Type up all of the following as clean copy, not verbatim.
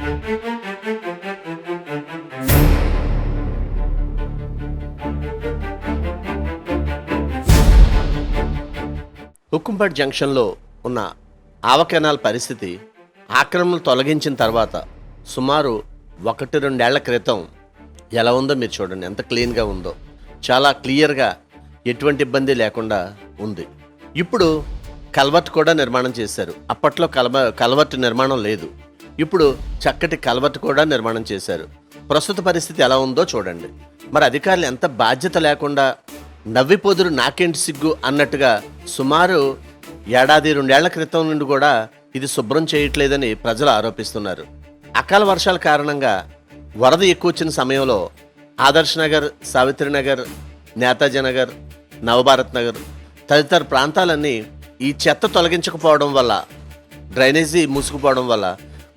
హుకుంపేట్ జంక్షన్లో ఉన్న ఆవ కెనాల్ పరిస్థితి ఆక్రమణలు తొలగించిన తర్వాత సుమారు 1-2 ఏళ్ల క్రితం ఎలా ఉందో మీరు చూడండి, ఎంత క్లీన్గా ఉందో. చాలా క్లియర్గా ఎటువంటి ఇబ్బంది లేకుండా ఉంది. ఇప్పుడు కల్వర్ట్ కూడా నిర్మాణం చేశారు. అప్పట్లో కల్వర్ట్ నిర్మాణం లేదు, ఇప్పుడు చక్కటి కల్వర్ట్ కూడా నిర్మాణం చేశారు. ప్రస్తుత పరిస్థితి ఎలా ఉందో చూడండి. మరి అధికారులు ఎంత బాధ్యత లేకుండా నవ్విపోదురు నాకేంటి సిగ్గు అన్నట్టుగా సుమారు 1-2 ఏళ్ల క్రితం నుండి కూడా ఇది శుభ్రం చేయట్లేదని ప్రజలు ఆరోపిస్తున్నారు. అకాల వర్షాల కారణంగా వరద ఎక్కువ వచ్చిన సమయంలో ఆదర్శ్ నగర్, సావిత్రి నగర్, నేతాజీ నగర్, నవభారత్ నగర్ తదితర ప్రాంతాలన్నీ ఈ చెత్త తొలగించకపోవడం వల్ల, డ్రైనేజీ మూసుకుపోవడం వల్ల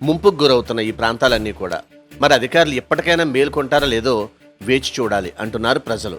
ముంపుకు గురవుతున్నాయి ఈ ప్రాంతాలన్నీ కూడా. మరి అధికారులు ఎప్పటికైనా మేల్కొంటారో లేదో వేచి చూడాలి అంటున్నారు ప్రజలు.